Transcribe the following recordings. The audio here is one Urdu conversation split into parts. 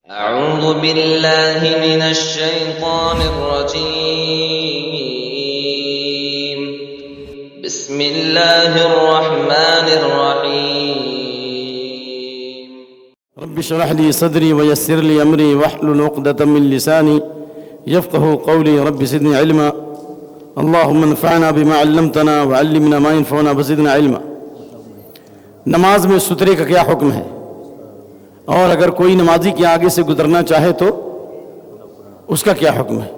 أعوذ بالله من الشيطان الرجيم. بسم الله الرحمن الرحيم. رب اشرح لي صدري ويسر لي أمري واحلل عقدة من لساني يفقهوا قولي. رب زدني علما. اللهم انفعنا بما علمتنا وعلمنا ما ينفعنا وزدنا علما. نماز میں سترے کا کیا حکم ہے، اور اگر کوئی نمازی کے آگے سے گزرنا چاہے تو اس کا کیا حکم ہے؟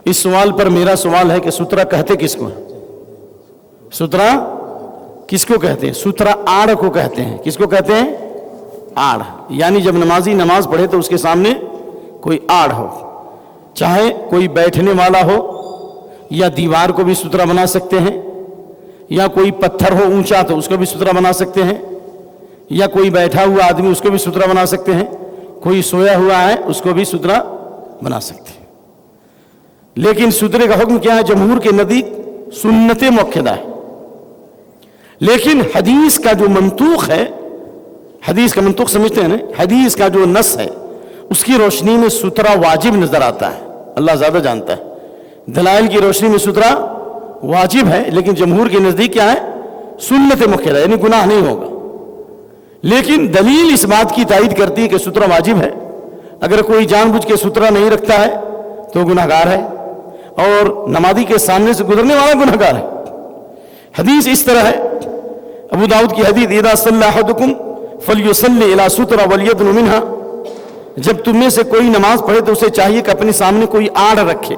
اس سوال پر میرا سوال ہے کہ سترہ کہتے کس کو ہیں؟ سترہ کس کو کہتے ہیں؟ سترہ آڑ کو کہتے ہیں. کس کو کہتے ہیں؟ آڑ. یعنی جب نمازی نماز پڑھے تو اس کے سامنے کوئی آڑ ہو، چاہے کوئی بیٹھنے والا ہو یا دیوار کو بھی سترہ بنا سکتے ہیں، یا کوئی پتھر ہو اونچا تو اس کو بھی سترہ بنا سکتے ہیں، یا کوئی بیٹھا ہوا آدمی اس کو بھی سترہ بنا سکتے ہیں، کوئی سویا ہوا ہے اس کو بھی سترہ بنا سکتے ہیں. لیکن سترے کا حکم کیا ہے؟ جمہور کے نزدیک سنت مؤکدہ ہے. لیکن حدیث کا جو منطوق ہے، حدیث کا منطوق سمجھتے ہیں نا، حدیث کا جو نص ہے اس کی روشنی میں سترہ واجب نظر آتا ہے. اللہ زیادہ جانتا ہے. دلائل کی روشنی میں سترہ واجب ہے، لیکن جمہور کے نزدیک کیا ہے؟ سنت مؤکدہ، یعنی گناہ نہیں ہوگا. لیکن دلیل اس بات کی تائید کرتی ہے کہ سترہ واجب ہے. اگر کوئی جان بوجھ کے سترہ نہیں رکھتا ہے تو گناہ گار ہے، اور نمازی کے سامنے سے گزرنے والا گناہ گار ہے. حدیث اس طرح ہے، ابو داؤد کی حدیث، اذا صلی احدکم فلیصلی الی سترہ ولیدن منہا. جب تم میں سے کوئی نماز پڑھے تو اسے چاہیے کہ اپنے سامنے کوئی آڑ رکھے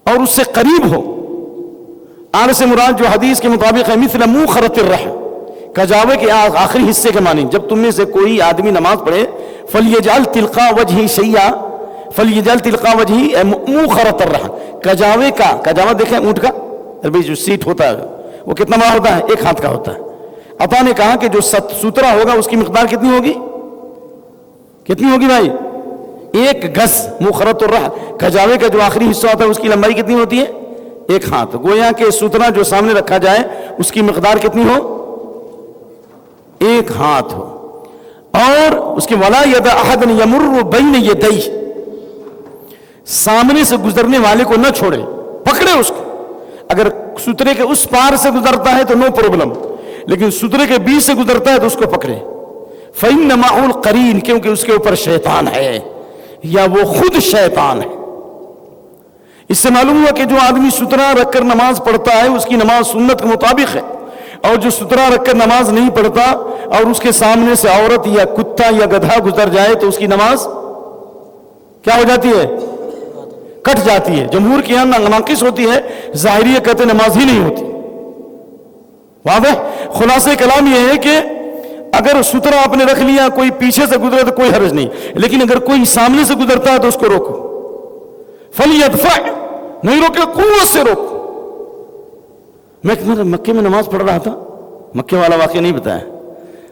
اور اس سے قریب ہو. آڑ سے مراد جو حدیث کے مطابق ہے مثل موخرۃ الرحل، کجاوے کے آخری حصے کے معنی. جب تم میں سے کوئی آدمی نماز پڑھے فلیجعل تلقاء وجہی شیئا، فلیجعل تلقاء وجہی موخرۃ الرحل. کجاوے کا، کجاوہ دیکھیں اونٹ کا جو سیٹ ہوتا ہے وہ کتنا بڑا ہوتا ہے؟ ایک ہاتھ کا ہوتا ہے. عطا نے کہا کہ جو سترہ ہوگا اس کی مقدار کتنی ہوگی؟ کتنی ہوگی بھائی؟ ایک گز. موخرۃ الرحل، کجاوے کا جو آخری حصہ ہوتا ہے اس کی لمبائی کتنی ہوتی ہے؟ ایک ہاتھ. گویا کہ سترہ جو سامنے رکھا جائے اس کی مقدار کتنی ہو؟ ایک ہاتھ ہو. اور اس کے ولا ید احد یمر بین یدیہ، سامنے سے گزرنے والے کو نہ چھوڑے، پکڑے اس کو. اگر سترے کے اس پار سے گزرتا ہے تو نو پرابلم، لیکن سترے کے بیچ سے گزرتا ہے تو اس کو پکڑے. فإن معه القرین، کیونکہ اس کے اوپر شیطان ہے یا وہ خود شیطان ہے. اس سے معلوم ہوا کہ جو آدمی سترہ رکھ کر نماز پڑھتا ہے اس کی نماز سنت کے مطابق ہے، اور جو سترہ رکھ کر نماز نہیں پڑھتا اور اس کے سامنے سے عورت یا کتا یا گدھا گزر جائے تو اس کی نماز کیا ہو جاتی ہے؟ کٹ جاتی ہے. جمہور کے یہاں ناقص ہوتی ہے، ظاہریہ کہتے نماز ہی نہیں ہوتی. واضح؟ خلاصہ کلام یہ ہے کہ اگر سترہ آپ نے رکھ لیا، کوئی پیچھے سے گزرے تو کوئی حرج نہیں، لیکن اگر کوئی سامنے سے گزرتا ہے تو اس کو روکو. فلیدفع، نہیں روکے، قوت سے روکو. میں مکے میں نماز پڑھ رہا تھا، مکے والا واقعہ نہیں بتایا،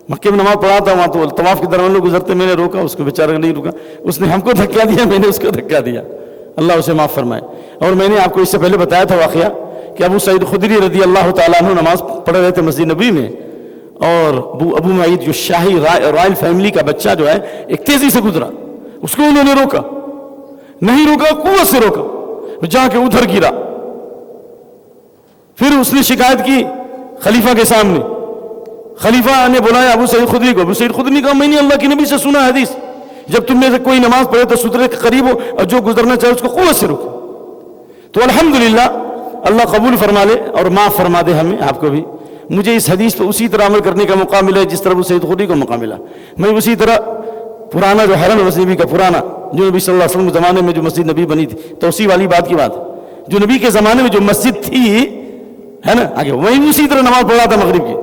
مکے میں نماز پڑھا تھا، وہاں تو طواف کے دوران لوگ گزرتے، میں نے روکا، اس کو بیچارہ نہیں روکا، اس نے ہم کو دھکا دیا، میں نے اس کو دھکا دیا. اللہ اسے معاف فرمائے. اور میں نے آپ کو اس سے پہلے بتایا تھا واقعہ کہ ابو سعید خدری رضی اللہ تعالیٰ عنہ نماز پڑھ رہے تھے مسجد نبی میں، اور ابو معید جو شاہی رائل فیملی کا بچہ جو ہے ایک تیزی سے گزرا، اس کو انہوں نے روکا، نہیں روکا، قوت سے روکا، جا کے ادھر گرا. پھر اس نے شکایت کی خلیفہ کے سامنے. خلیفہ نے بلایا ابو سعید خدری کو. ابو سعید خدری نے کہا میں نے اللہ کے نبی سے سنا حدیث، جب تم میں سے کوئی نماز پڑھے تو سترے کے قریب ہو اور جو گزرنا چاہے اس کو قوت سے روکو. تو الحمدللہ اللہ قبول فرما لے اور معاف فرما دے ہمیں، آپ کو بھی. مجھے اس حدیث پہ اسی طرح عمل کرنے کا موقع ملا جس طرح ابو سعید خدری کو موقع ملا. میں اسی طرح پرانا جو حرم مسجد نبی کا پرانا جو نبی صلی اللہ علیہ وسلم کے زمانے میں جو مسجد نبی بنی تھی، توسیع والی بات کی بات، جو نبی کے زمانے میں جو مسجد تھی ہے نا آگے، وہی اسی طرح نماز پڑھا تھا مغرب کی.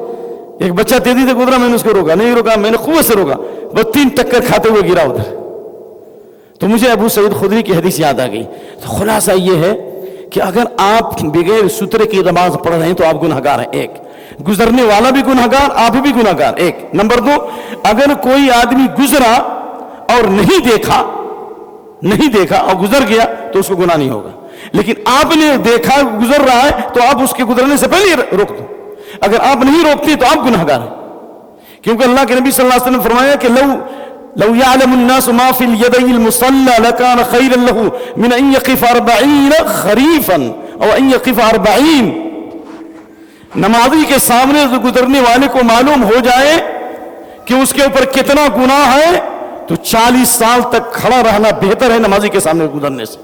ایک بچہ تیزی سے گزرا، میں نے اس کو روکا، نہیں روکا، میں نے قوت سے روکا، بس 3 ٹکر کھاتے ہوئے گرا ادھر. تو مجھے ابو سعید خدری کی حدیث یاد آ گئی. تو خلاصہ یہ ہے کہ اگر آپ بغیر سترے کی نماز پڑھ رہے ہیں تو آپ گناہ گار ہیں. ایک، گزرنے والا بھی گناہ گار، آپ بھی گناہ گار. ایک. نمبر 2، اگر کوئی آدمی گزرا اور نہیں دیکھا اور گزر گیا تو اس کو گناہ نہیں ہوگا. لیکن آپ نے دیکھا گزر رہا ہے تو آپ اس کے گزرنے سے پہلے روک دو. اگر آپ نہیں روکتے تو آپ گناہ گار ہیں. کیونکہ اللہ کے نبی صلی اللہ علیہ وسلم نے فرمایا کہ لو لو يعلم الناس ما في اليدي المصلى لكان خيرا له من ان يقف 40 خريفا او ان يقف 40. نمازی کے سامنے سے گزرنے والے کو معلوم ہو جائے کہ اس کے اوپر کتنا گناہ ہے تو 40 سال تک کھڑا رہنا بہتر ہے نمازی کے سامنے گزرنے سے.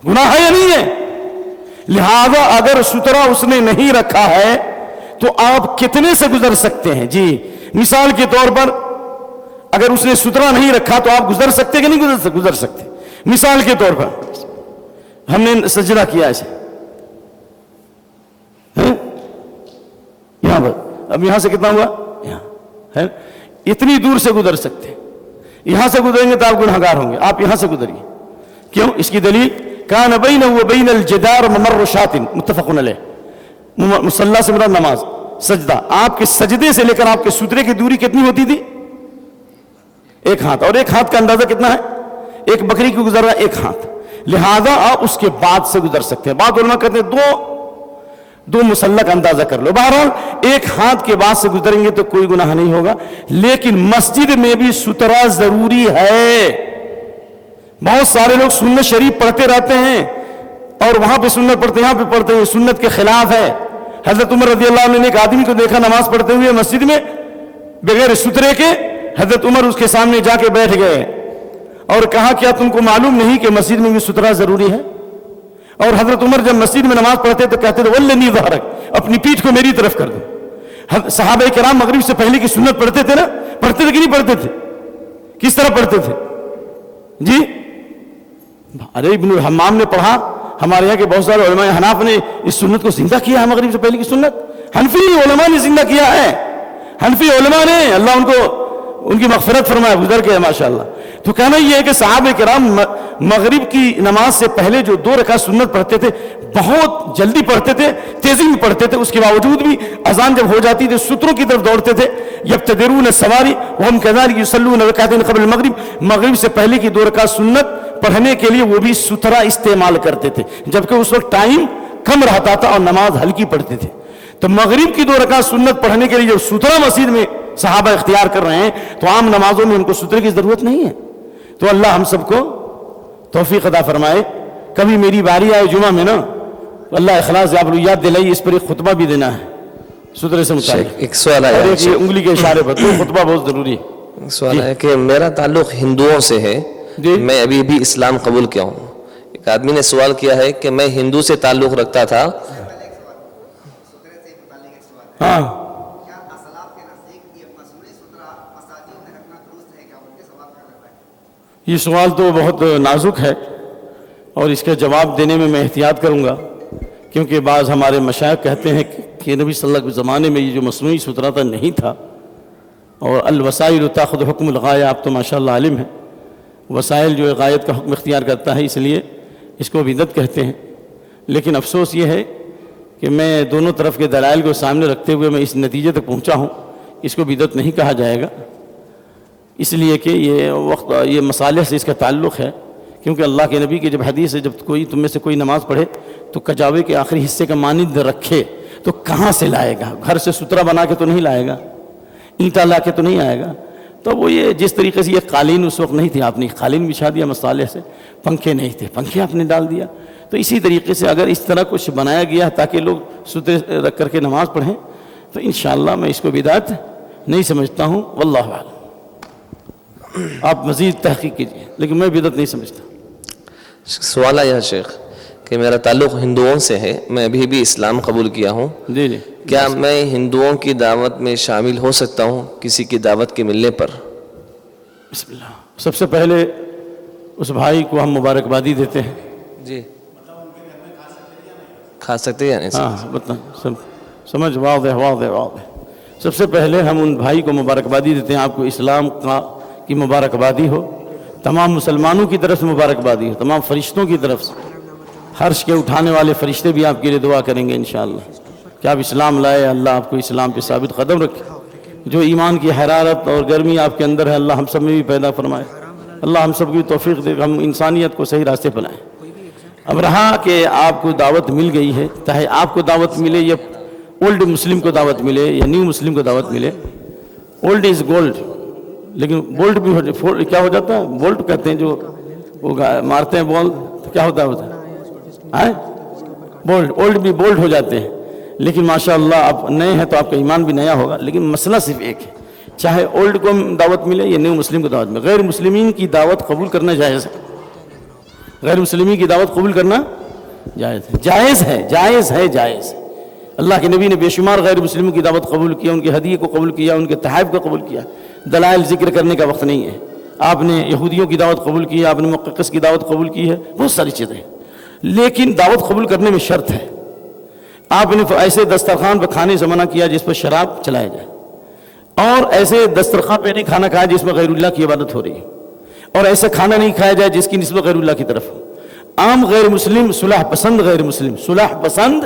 گناہ ہے یا نہیں ہے؟ لہذا اگر سترہ اس نے نہیں رکھا ہے تو آپ کتنے سے گزر سکتے ہیں؟ جی مثال کے طور پر اگر اس نے سترہ نہیں رکھا تو آپ گزر سکتے کہ نہیں گزر سکتے؟ مثال کے طور پر ہم نے سجدہ کیا ایسے یہاں پر، اب یہاں سے کتنا ہوا؟ یہاں ہے، اتنی دور سے گزر سکتے. یہاں سے گزریں گے تو آپ گنہگار ہوں گے. آپ یہاں سے گزریے. کیوں؟ اس کی دلیل کان بینہ و بین الجدار ممر شاۃ متفق علیہ. مصلی سے مراد نماز، سجدہ. آپ کے سجدے سے لے کر آپ کے سترے کی دوری کتنی ہوتی تھی؟ 1 ہاتھ. اور 1 ہاتھ کا اندازہ کتنا ہے؟ ایک بکری کی گزر رہا ہے 1 ہاتھ. لہذا آپ اس کے بعد سے گزر سکتے ہیں. بعض علماء کہتے ہیں دو مصلی کا اندازہ کر لو. بہرحال 1 ہاتھ کے بعد سے گزریں گے تو کوئی گناہ نہیں ہوگا. لیکن مسجد میں بھی سترہ ضروری ہے. بہت سارے لوگ سنت شریف پڑھتے رہتے ہیں اور وہاں پہ سنت پڑھتے ہیں، یہاں پہ پڑھتے ہیں، سنت کے خلاف ہے. حضرت عمر رضی اللہ عنہ نے ایک آدمی کو دیکھا نماز پڑھتے ہوئے مسجد میں بغیر سترے کے. حضرت عمر اس کے سامنے جا کے بیٹھ گئے اور کہا کیا تم کو معلوم نہیں کہ مسجد میں بھی سترہ ضروری ہے؟ اور حضرت عمر جب مسجد میں نماز پڑھتے تو کہتے تھے وَلَّنِي ظَهْرَكَ، اپنی پیٹھ کو میری طرف کر دو. صحابہ کرام مغرب سے پہلے کی سنت پڑھتے تھے نا؟ پڑھتے تھے کہ نہیں پڑھتے تھے؟ کس طرح پڑھتے تھے؟ جی ارے ابن الحمام نے پڑھا. ہمارے یہاں کے بہت سارے علماء حناف نے اس سنت کو زندہ کیا ہے. مغرب سے پہلے کی سنت حنفی علماء نے زندہ کیا ہے. حنفی علماء نے، اللہ ان کو ان کی مغفرت فرمائے، گزر گئے ماشاءاللہ. تو کہنا یہ ہے کہ صحابہ کرام مغرب کی نماز سے پہلے جو 2 رکعت سنت پڑھتے تھے بہت جلدی پڑھتے تھے، تیزی میں پڑھتے تھے. اس کے باوجود بھی اذان جب ہو جاتی تھی ستروں کی طرف دوڑتے تھے. یبتدرون السواری وهم كذلك يصلون ركعتين قبل المغرب. مغرب سے پہلے کی 2 رکعت سنت پڑھنے کے لیے وہ بھی سترہ استعمال کرتے تھے، جبکہ اس وقت ٹائم کم رہتا تھا اور نماز ہلکی پڑھتے تھے. تو مغرب کی 2 رکعت سنت پڑھنے کے لیے جب سترہ مسجد میں صحابہ اختیار کر رہے ہیں تو عام نمازوں میں ان کو سترے کی ضرورت نہیں ہے. تو اللہ ہم سب کو توفیق عطا فرمائے. کبھی میری باری آئے جمعہ میں نا، اللہ اخلاص یاد دلائی، اس پر ایک خطبہ بھی دینا ہے سترے سے متعلق. ایک سوال اور ہے، ایک یہ انگلی کے اشارے پر، تو خطبہ بہت ضروری ہے. سوال ہے کہ میرا تعلق ہندوؤں سے ہے، جی میں ابھی بھی اسلام قبول کیا ہوں. ایک آدمی نے سوال کیا ہے کہ میں ہندو سے تعلق رکھتا تھا. ہاں یہ سوال تو بہت نازک ہے اور اس کا جواب دینے میں احتیاط کروں گا، کیونکہ بعض ہمارے مشائخ کہتے ہیں کہ نبی صلی اللہ علیہ وسلم کے زمانے میں یہ جو مصنوعی سترہ تھا نہیں تھا. اور الوسائل تاخذ حکم الغایہ، آپ تو ماشاءاللہ عالم ہیں، وسائل جو غایت کا حکم اختیار کرتا ہے، اس لیے اس کو بدعت کہتے ہیں. لیکن افسوس یہ ہے کہ میں دونوں طرف کے دلائل کو سامنے رکھتے ہوئے میں اس نتیجے تک پہنچا ہوں، اس کو بدعت نہیں کہا جائے گا، اس لیے کہ یہ مصالح سے اس کا تعلق ہے. کیونکہ اللہ کے نبی کی جب حدیث ہے، جب کوئی تم میں سے کوئی نماز پڑھے تو کجاوے کے آخری حصے کا مانند رکھے، تو کہاں سے لائے گا؟ گھر سے سترہ بنا کے تو نہیں لائے گا، اینٹا لا کے تو نہیں آئے گا. تو وہ یہ جس طریقے سے یہ قالین اس وقت نہیں تھی، آپ نے قالین بچھا دیا مصالح سے، پنکھے نہیں تھے، پنکھے آپ نے ڈال دیا. تو اسی طریقے سے اگر اس طرح کچھ بنایا گیا تاکہ لوگ سترے رکھ کر کے نماز پڑھیں تو انشاءاللہ میں اس کو بدعت نہیں سمجھتا ہوں. واللہ اعلم. آپ مزید تحقیق کیجیے، لیکن میں بدعت نہیں سمجھتا. سوال ہے شیخ کہ میرا تعلق ہندوؤں سے ہے، میں ابھی بھی اسلام قبول کیا ہوں. جی جی کیا میں ہندوؤں کی دعوت میں شامل ہو سکتا ہوں کسی کی دعوت کے ملنے پر؟ بسم اللہ. سب سے پہلے اس بھائی کو ہم مبارکبادی دیتے ہیں. جی کھا سکتے ہیں یعنی ہاں بتا سمجھ واضح واضح واضح. سب سے پہلے ہم ان بھائی کو مبارکبادی دیتے ہیں. آپ کو اسلام کی مبارکبادی ہو، تمام مسلمانوں کی طرف سے مبارکبادی ہو، تمام فرشتوں کی طرف سے. عرش کے اٹھانے والے فرشتے بھی آپ کے لیے دعا کریں گے انشاءاللہ کہ آپ اسلام لائے. اللہ آپ کو اسلام پہ ثابت قدم رکھے. جو ایمان کی حرارت اور گرمی آپ کے اندر ہے اللہ ہم سب میں بھی پیدا فرمائے. اللہ ہم سب کی توفیق دے، ہم انسانیت کو صحیح راستے پہ لائیں. اب رہا کہ آپ کو دعوت مل گئی ہے، چاہے آپ کو دعوت ملے یا اولڈ مسلم کو دعوت ملے یا نیو مسلم کو دعوت ملے، اولڈ از گولڈ. لیکن بولٹ بھی کیا ہو جاتا ہے، بولٹ کہتے ہیں جو وہ مارتے ہیں بال، تو کیا ہوتا ہے بولٹ بھی بولٹ ہو جاتے ہیں. لیکن ماشاءاللہ آپ نئے ہیں تو آپ کا ایمان بھی نیا ہوگا. لیکن مسئلہ صرف ایک ہے، چاہے اولڈ کو دعوت ملے یا نیو مسلم کو دعوت ملے، غیر مسلمین کی دعوت قبول کرنا جائز ہے. غیر مسلمین کی دعوت قبول کرنا جائز ہے، جائز ہے، جائز ہے، جائز ہے. اللہ کے نبی نے بے شمار غیر مسلموں کی دعوت قبول کیا، ان کے ہدیے کو قبول کیا، ان کے تحائف کو قبول کیا. دلائل ذکر کرنے کا وقت نہیں ہے. آپ نے یہودیوں کی دعوت قبول کی، آپ نے مقدس کی دعوت قبول کی ہے، بہت ساری چیزیں ہیں. لیکن دعوت قبول کرنے میں شرط ہے. آپ نے ایسے دسترخوان پہ کھانے سے منع کیا جس پر شراب چلایا جائے، اور ایسے دسترخوان پہ نہیں کھانا کھایا جس میں غیر اللہ کی عبادت ہو رہی ہے، اور ایسا کھانا نہیں کھایا جائے جس کی نسبت غیر اللہ کی طرف ہو. عام غیر مسلم، صلح پسند غیر مسلم، صلح پسند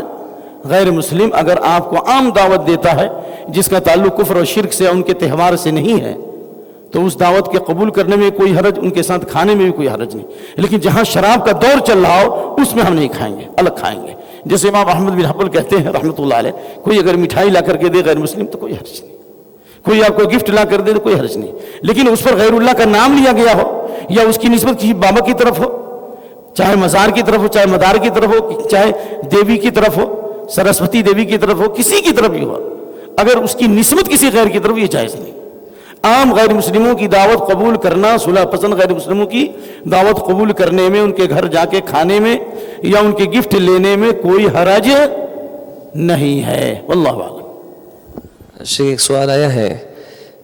غیر مسلم اگر آپ کو عام دعوت دیتا ہے جس کا تعلق کفر اور شرک سے، ان کے تہوار سے نہیں ہے، تو اس دعوت کے قبول کرنے میں کوئی حرج، ان کے ساتھ کھانے میں بھی کوئی حرج نہیں. لیکن جہاں شراب کا دور چل رہا ہو اس میں ہم نہیں کھائیں گے، الگ کھائیں گے. جیسے امام احمد بن حنبل کہتے ہیں رحمۃ اللہ علیہ، کوئی اگر مٹھائی لا کر کے دے غیر مسلم تو کوئی حرج نہیں، کوئی آپ کو گفٹ لا کر دے تو کوئی حرج نہیں. لیکن اس پر غیر اللہ کا نام لیا گیا ہو یا اس کی نسبت کسی بابا کی طرف ہو، چاہے مزار کی طرف ہو، چاہے مدار کی طرف ہو، چاہے دیوی کی طرف ہو، سرسوتی دیوی کی طرف ہو، کسی کی طرف بھی ہو، اگر اس کی نسبت کسی غیر کی طرف، یہ جائز نہیں. عام غیر مسلموں کی دعوت قبول کرنا، صلح پسند غیر مسلموں کی دعوت قبول کرنے میں، ان کے گھر جا کے کھانے میں یا ان کے گفٹ لینے میں کوئی حرج نہیں ہے. واللہ اعلم. شیخ ایک سوال آیا ہے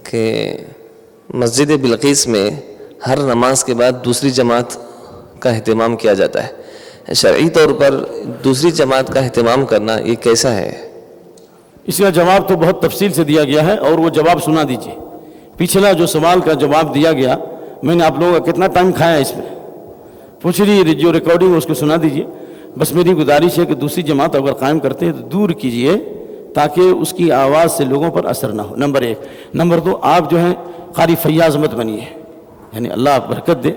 کہ مسجد بلقیس میں ہر نماز کے بعد دوسری جماعت کا اہتمام کیا جاتا ہے، شرعی طور پر دوسری جماعت کا اہتمام کرنا یہ کیسا ہے؟ اس کا جواب تو بہت تفصیل سے دیا گیا ہے، اور وہ جواب سنا دیجیے. پچھلا جو سوال کا جواب دیا گیا، میں نے آپ لوگوں کا کتنا ٹائم کھایا اس میں، پوچھ لیجیے، جو ریکارڈنگ اس کو سنا دیجیے. بس میری گزارش ہے کہ دوسری جماعت اگر قائم کرتے ہیں تو دور کیجیے تاکہ اس کی آواز سے لوگوں پر اثر نہ ہو. نمبر 1. نمبر 2، آپ جو ہیں قاری فیاض مت بنیے، یعنی اللہ آپ برکت دے.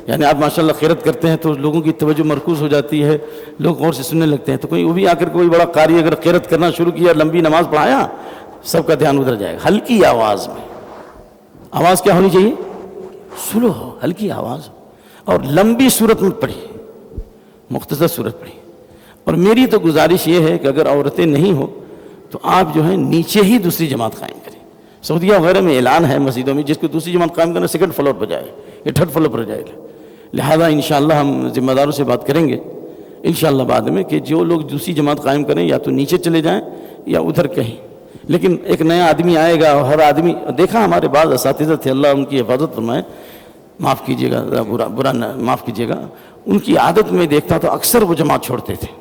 یعنی آپ ماشاءاللہ خیرت کرتے ہیں تو لوگوں کی توجہ مرکوز ہو جاتی ہے، لوگ غور سے سننے لگتے ہیں. تو کوئی وہ بھی آ کر کوئی بڑا قاری اگر خیرت کرنا شروع کیا، لمبی نماز پڑھایا، سب کا دھیان ادھر جائے گا. ہلکی آواز میں، آواز کیا ہونی چاہیے؟ سلو ہو، ہلکی آواز ہو، اور لمبی صورت میں پڑھی، مختصر صورت پڑھی. اور میری تو گزارش یہ ہے کہ اگر عورتیں نہیں ہو تو آپ جو ہیں نیچے ہی دوسری جماعت قائم کریں. سعودیہ وغیرہ میں اعلان ہے مسجدوں میں، جس کو دوسری جماعت قائم کرنا 2nd فلور پر جائے یا 3rd فلور پر جائے گا. لہذا انشاءاللہ ہم ذمہ داروں سے بات کریں گے انشاءاللہ بعد میں کہ جو لوگ دوسری جماعت قائم کریں یا تو نیچے چلے جائیں یا ادھر کہیں. لیکن ایک نیا آدمی آئے گا، اور ہر آدمی دیکھا، ہمارے بعض اساتذہ تھے، اللہ ان کی حفاظت فرمائے، معاف کیجیے گا، برا معاف کیجیے گا، ان کی عادت میں دیکھتا تو اکثر وہ جماعت چھوڑتے تھے،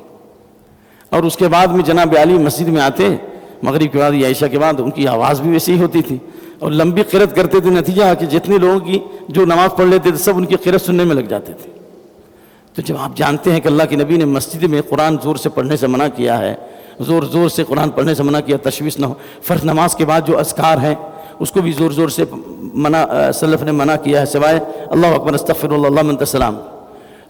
اور اس کے بعد میں جناب علی مسجد میں آتے مغرب کے بعد یا عشاء کے بعد، ان کی آواز بھی ویسی ہی ہوتی تھی اور لمبی قرات کرتے تھے. نتیجہ کہ جتنے لوگوں کی جو نماز پڑھ لیتے تھے سب ان کی قرات سننے میں لگ جاتے تھے. تو جب آپ جانتے ہیں کہ اللہ کے نبی نے مسجد میں قرآن زور سے پڑھنے سے منع کیا ہے، زور سے قرآن پڑھنے سے منع کیا، تشویش نہ ہو. فرض نماز کے بعد جو اذکار ہیں اس کو بھی زور سے منع، سلف نے منع کیا ہے، سوائے اللہ اکبر استغفر اللہ اللہم انت السلام.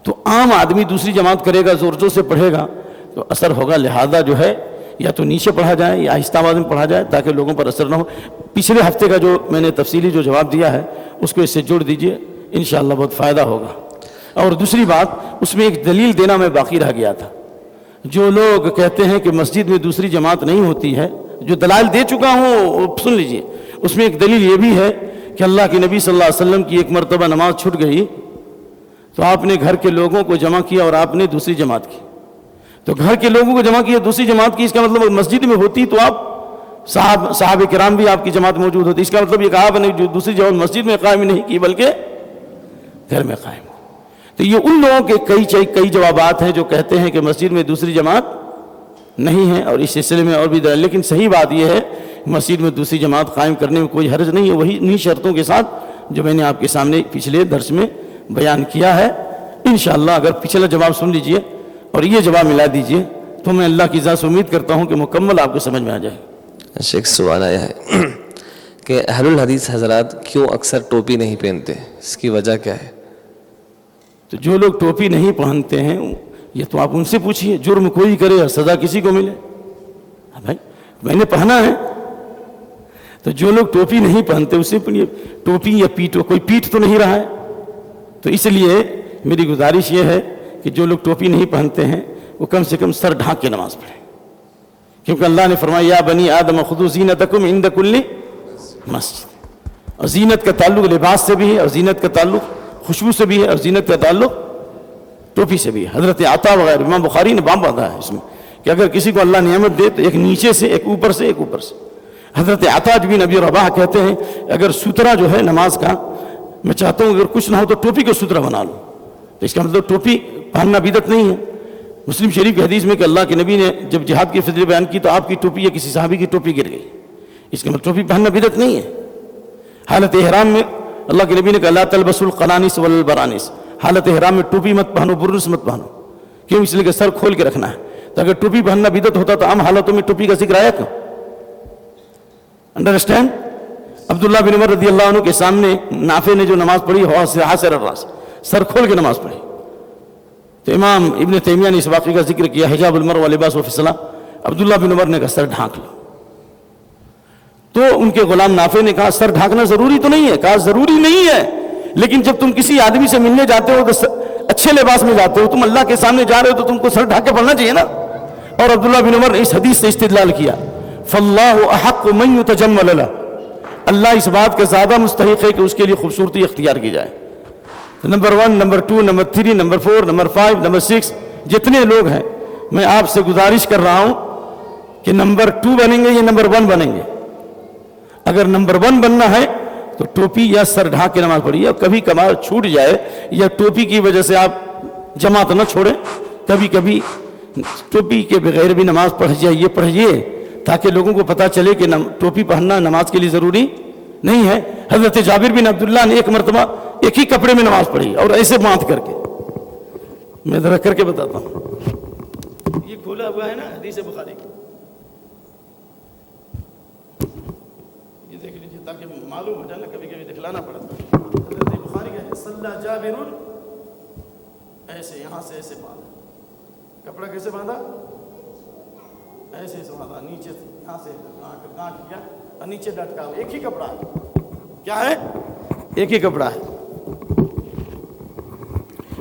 تو عام آدمی دوسری جماعت کرے گا، زور سے پڑھے گا تو اثر ہوگا. لہذا جو ہے یا تو نیچے پڑھا جائے یا آہستہ آواز میں پڑھا جائے تاکہ لوگوں پر اثر نہ ہو. پچھلے ہفتے کا جو میں نے تفصیلی جو جواب دیا ہے اس کو اس سے جوڑ دیجئے، انشاءاللہ بہت فائدہ ہوگا. اور دوسری بات، اس میں ایک دلیل دینا میں باقی رہ گیا تھا. جو لوگ کہتے ہیں کہ مسجد میں دوسری جماعت نہیں ہوتی ہے، جو دلائل دے چکا ہوں سن لیجئے. اس میں ایک دلیل یہ بھی ہے کہ اللہ کے نبی صلی اللہ علیہ وسلم کی ایک مرتبہ نماز چھوٹ گئی تو آپ نے گھر کے لوگوں کو جمع کیا اور آپ نے دوسری جماعت کی. تو گھر کے لوگوں کو جمع کیا، دوسری جماعت کی، اس کا مطلب مسجد میں ہوتی تو آپ صحابہ کرام بھی آپ کی جماعت موجود ہوتی. اس کا مطلب یہ کہا آپ نے جو دوسری جماعت مسجد میں قائم نہیں کی بلکہ گھر میں قائم. تو یہ ان لوگوں کے کئی جوابات ہیں جو کہتے ہیں کہ مسجد میں دوسری جماعت نہیں ہے، اور اس سلسلے میں اور بھی دلیل. لیکن صحیح بات یہ ہے مسجد میں دوسری جماعت قائم کرنے میں کوئی حرج نہیں ہے، وہی انہی شرطوں کے ساتھ جو میں نے آپ کے سامنے پچھلے درس میں بیان کیا ہے. انشاءاللہ اگر پچھلا جواب سن لیجئے اور یہ جواب ملا دیجئے تو میں اللہ کی ذات سے امید کرتا ہوں کہ مکمل آپ کو سمجھ میں آ جائے. شیخ سوال آیا ہے کہ اہل الحدیث حضرات کیوں اکثر ٹوپی نہیں پہنتے، اس کی وجہ کیا ہے؟ تو جو لوگ ٹوپی نہیں پہنتے ہیں یہ تو آپ ان سے پوچھئے. جرم کوئی کرے اور سزا کسی کو ملے. بھائی میں نے پہنا ہے تو جو لوگ ٹوپی نہیں پہنتے اسے ٹوپی یا پیٹ کوئی پیٹ تو نہیں رہا ہے. تو اس لیے میری گزارش یہ ہے کہ جو لوگ ٹوپی نہیں پہنتے ہیں وہ کم سے کم سر ڈھانک کے نماز پڑھیں، کیونکہ اللہ نے فرمایا یا بنی آدم خذوا زینتکم عند کل مسجد. اور زینت کا تعلق لباس سے بھی ہے، اور زینت کا تعلق خوشبو سے بھی ہے، اور زینت کا تعلق ٹوپی سے بھی ہے. حضرت عطا وغیرہ امام بخاری نے باب باندھا ہے اس میں کہ اگر کسی کو اللہ نعمت دے تو ایک نیچے سے، ایک اوپر سے، ایک اوپر سے. حضرت عطا بن ابی رباح کہتے ہیں اگر سترہ جو ہے نماز کا، میں چاہتا ہوں اگر کچھ نہ ہو تو ٹوپی کو سترہ بنا لوں. تو اس کا مطلب ٹوپی پہننا بدعت نہیں ہے. مسلم شریف کی حدیث میں کہ اللہ کے نبی نے جب جہاد کی فضیلت بیان کی تو آپ کی ٹوپی یا کسی صحابی کی ٹوپی گر گئی. اس کا مطلب ٹوپی پہننا بدعت نہیں ہے. حالت احرام میں اللہ کے نبی نے کہا لا تلبسوا القلانس والبرانس، حالت احرام میں ٹوپی مت پہنو، برنس مت پہنو. کیوں؟ اس لیے کہ سر کھول کے رکھنا ہے. تو اگر ٹوپی پہننا بدعت ہوتا تو عام حالتوں میں ٹوپی کا ذکر آیا کیوں؟ انڈرسٹینڈ؟ عبداللہ بن عمر رضی اللہ عنہ کے سامنے نافع نے جو نماز پڑھی حاصر الراس، سر کھول کے نماز پڑھی. تو امام ابن تیمیہ نے اس واقعے کا ذکر کیا حجاب المرء ولباسہ فی الصلاۃ. عبداللہ بن عمر نے کہا سر ڈھانک لو. تو ان کے غلام نافع نے کہا سر ڈھانکنا ضروری تو نہیں ہے. کہا ضروری نہیں ہے، لیکن جب تم کسی آدمی سے ملنے جاتے ہو تو اچھے لباس میں جاتے ہو، تم اللہ کے سامنے جا رہے ہو تو تم کو سر ڈھانک کے پڑھنا چاہیے نا. اور عبداللہ بن عمر نے اس حدیث سے استدلال کیا فاللہ احق من یتجمل له، اللہ اس بات کا زیادہ مستحق ہے کہ اس کے لیے خوبصورتی اختیار کی جائے. Number 1، number 2، number 3، number 4، number 5، number 6 جتنے لوگ ہیں میں آپ سے گزارش کر رہا ہوں کہ نمبر 2 بنیں گے یا نمبر 1 بنیں گے. اگر نمبر 1 بننا ہے تو ٹوپی یا سر ڈھانک کے نماز پڑھیے. اور کبھی کبھار چھوٹ جائے یا ٹوپی کی وجہ سے آپ جماعت نہ چھوڑیں، کبھی کبھی ٹوپی کے بغیر بھی نماز پڑھیے تاکہ لوگوں کو پتہ چلے کہ ٹوپی پہننا نماز کے لیے ضروری نہیں ہے. حضرت جابر بن عبداللہ نے ایک مرتبہ ایک ہی کپڑے میں نماز پڑھی اور ایسے باندھ کر کے. میں ذرا کر کے بتاتا ہوں، یہ کھولا ہوا ہے نا حدیث بخاری کی، یہ دیکھ لیجیے تاکہ معلوم ہو جائے نا، کبھی کبھی دکھلانا پڑتا ہے. حضرت بخاری کا صلی جابر ایسے یہاں سے ایسے باندھا، کپڑا کیسے باندھا؟ ایسے ایسے باندھا، نیچے سے یہاں سے گانٹ کیا اور نیچے لٹکا ہوا. ایک ہی کپڑا ہے. کیا ہے؟ ایک ہی کپڑا ہے.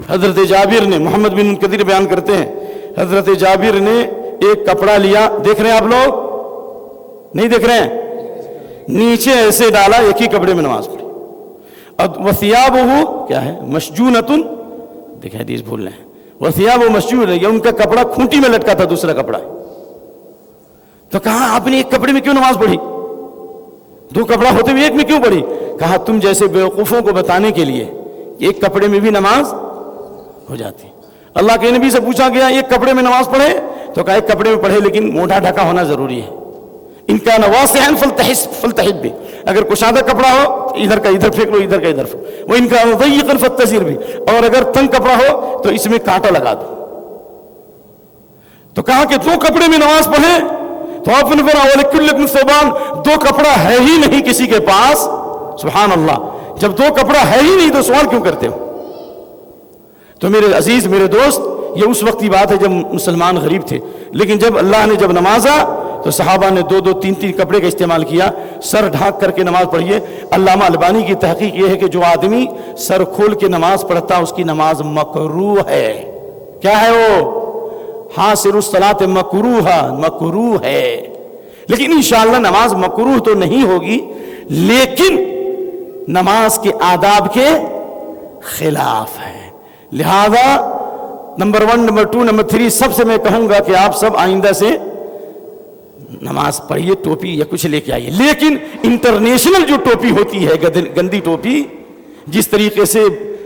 حضرت جابر نے، محمد بن کثیر بیان کرتے ہیں، حضرت جابر نے ایک کپڑا لیا، دیکھ رہے ہیں آپ لوگ؟ نہیں دیکھ رہے ہیں؟ نیچے ایسے ڈالا، ایک ہی کپڑے میں نماز پڑھی. اور وثیابہ کیا ہے؟ مشجونۃ، دیکھیں حدیث بھول رہے ہیں. وثیابہ مشجون، یہ ان کا کپڑا کھونٹی میں لٹکا تھا، دوسرا کپڑا. تو کہا آپ نے ایک کپڑے میں کیوں نماز پڑھی؟ 2 کپڑا ہوتے ہوئے ایک میں کیوں پڑھی؟ کہا تم جیسے بیوقوفوں کو بتانے کے لیے کہ ایک کپڑے میں بھی نماز ہو جاتی. اللہ کے نبی سے پوچھا گیا ایک کپڑے میں نماز پڑھے؟ تو کہا ایک کپڑے میں پڑھے لیکن موٹا ڈھکا ہونا ضروری ہے. ان کا واسعا فلتحب بھی، اگر کشادہ کپڑا ہو تو ادھر کا ادھر پھینک لو، ادھر کا ادھر پھینک. وہ ان کا ضیقا فاتزر بھی، اور اگر تنگ کپڑا ہو تو اس میں کانٹا لگا دو. تو کہا کہ 2 کپڑے میں نماز پڑھے تو آپ نے فرمایا ولکل ثوبان، 2 کپڑا ہے ہی نہیں کسی کے پاس. سبحان اللہ، جب 2 کپڑا ہے ہی نہیں تو سوال کیوں کرتے ہو؟ تو میرے عزیز، میرے دوست، یہ اس وقت کی بات ہے جب مسلمان غریب تھے، لیکن جب اللہ نے جب نمازا تو صحابہ نے 2 3 کپڑے کا استعمال کیا. سر ڈھانک کر کے نماز پڑھیے. علامہ البانی کی تحقیق یہ ہے کہ جو آدمی سر کھول کے نماز پڑھتا اس کی نماز مکروہ ہے. کیا ہے وہ؟ حاصر الصلاۃ مکروہ، مکروہ ہے. لیکن انشاءاللہ نماز مکروہ تو نہیں ہوگی، لیکن نماز کے آداب کے خلاف ہے. لہذا نمبر 1، نمبر 2، نمبر 3 سب سے میں کہوں گا کہ آپ سب آئندہ سے نماز پڑھیے، ٹوپی یا کچھ لے کے آئیے. لیکن انٹرنیشنل جو ٹوپی ہوتی ہے، گندی ٹوپی، جس طریقے سے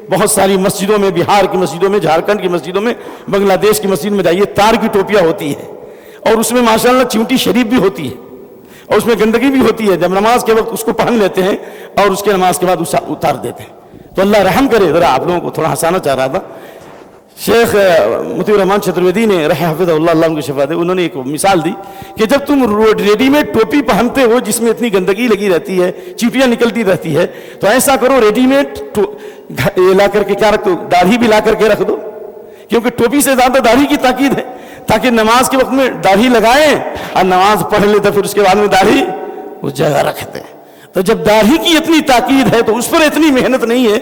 بہت ساری مسجدوں میں، بہار کی مسجدوں میں، جھارکھنڈ کی مسجدوں میں، بنگلہ دیش کی مسجد میں جائیے، تار کی ٹوپیاں ہوتی ہیں اور اس میں ماشاءاللہ چونٹی شریف بھی ہوتی ہے اور اس میں گندگی بھی ہوتی ہے. جب نماز کے وقت اس کو پہن لیتے ہیں اور اس کے نماز کے بعد اسے اتار دیتے ہیں. تو اللہ رحم کرے. ذرا آپ لوگوں کو تھوڑا ہنسانا چاہ رہا تھا. شیخ مطیع الرحمان چترویدی نے حفظہ اللہ ان کو شفا دے، انہوں نے ایک مثال دی کہ جب تم ریڈی میڈ ٹوپی پہنتے ہو جس میں اتنی گندگی لگی رہتی ہے، چیٹیاں نکلتی رہتی ہے، تو ایسا کرو ریڈی میڈ لا کر کے کیا رکھ دو، داڑھی بھی لا کر کے رکھ دو، کیونکہ ٹوپی سے زیادہ داڑھی کی تاکید ہے، تاکہ نماز کے وقت میں داڑھی لگائیں اور نماز پڑھ لے تو پھر اس کے بعد میں داڑھی اس جگہ رکھتے ہیں. تو جب داڑھی کی اتنی تاکید ہے تو اس پر اتنی محنت نہیں ہے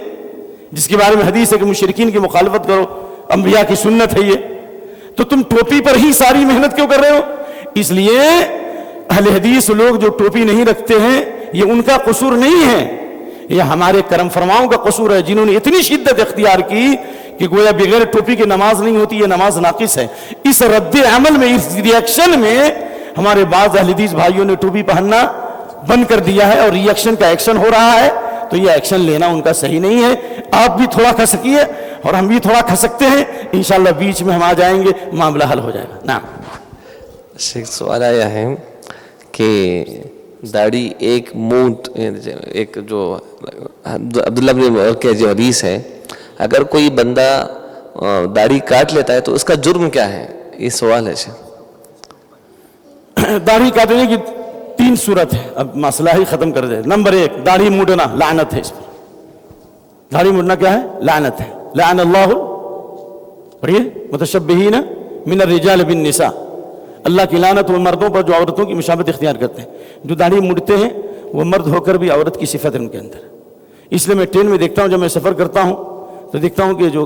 جس کے بارے میں حدیث ہے کہ مشرکین کی مخالفت کرو، انبیاء کی سنت ہے یہ، تو تم ٹوپی پر ہی ساری محنت کیوں کر رہے ہو؟ اس لیے اہل حدیث لوگ جو ٹوپی نہیں رکھتے ہیں یہ ان کا قصور نہیں ہے، یہ ہمارے کرم فرماؤں کا قصور ہے، جنہوں نے اتنی شدت اختیار کی کہ گویا بغیر ٹوپی کی نماز نہیں ہوتی، یہ نماز ناقص ہے۔ اس رد عمل میں، اس ریئیکشن میں ہمارے بعض اہل حدیث بھائیوں نے ٹوپی پہننا بند کر دیا ہے اور ریئیکشن کا ایکشن ہو رہا ہے، تو یہ ایکشن لینا ان کا صحیح نہیں ہے۔ آپ بھی تھوڑا کھسکیے اور ہم بھی تھوڑا کھسکتے ہیں، انشاءاللہ بیچ میں ہم آ جائیں گے، معاملہ حل ہو جائے گا۔ نعم شیخ سوال آیا ہے کہ داڑھی ایک مونٹ، ایک جو عبداللہ بن عمر کے جو حدیث ہے، اگر کوئی بندہ داڑھی کاٹ لیتا ہے تو اس کا جرم کیا ہے؟ یہ سوال ہے شیخ۔ داڑھی کاٹنے کی 3 صورت ہے، اب مسئلہ ہی ختم کر دے۔ نمبر 1، داڑھی موڑنا لعنت ہے، اس پر داڑھی موڑنا کیا ہے؟ لعنت ہے۔ لعن اللہ، پڑھیے، متشبہین من الرجال بالنساء، اللہ کی لعنت وہ مردوں پر جو عورتوں کی مشابہت اختیار کرتے ہیں۔ جو داڑھی موڑتے ہیں وہ مرد ہو کر بھی عورت کی صفت ہے ان کے اندر۔ اس لیے میں ٹرین میں دیکھتا ہوں، جب میں سفر کرتا ہوں تو دیکھتا ہوں کہ جو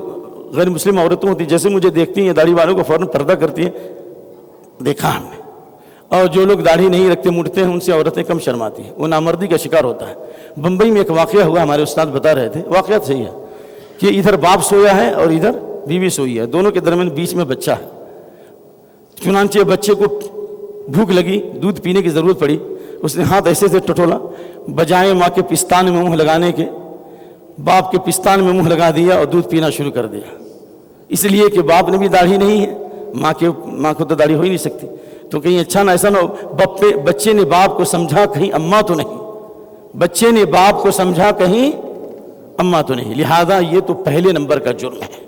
غیر مسلم عورتوں ہوتی جیسے مجھے دیکھتی ہیں داڑھی والوں کو فوراً پردہ کرتی ہیں، دیکھا ہم نے۔ اور جو لوگ داڑھی نہیں رکھتے موڑتے ہیں ان سے عورتیں کم شرماتی ہیں، وہ نامردی کا شکار ہوتا ہے۔ بمبئی میں ایک واقعہ ہوا، ہمارے استاد بتا رہے تھے، واقعات صحیح ہے کہ ادھر باپ سویا ہے اور ادھر بیوی سوئی ہے، دونوں کے درمیان بیچ میں بچہ ہے۔ چنانچہ بچے کو بھوک لگی، دودھ پینے کی ضرورت پڑی، اس نے ہاتھ ایسے سے ٹٹولا، بجائے ماں کے پستان میں منہ لگانے کے باپ کے پستان میں منہ لگا دیا اور دودھ پینا شروع کر دیا۔ اس لیے کہ باپ نے بھی داڑھی نہیں ہے، ماں کو تو داڑھی ہو ہی نہیں سکتی، تو کہیں اچھا نہ ایسا نہ ہو بچے نے باپ کو سمجھا کہیں اماں تو نہیں، بچے نے باپ کو سمجھا کہیں اماں تو نہیں، لہذا یہ تو پہلے نمبر کا جرم ہے۔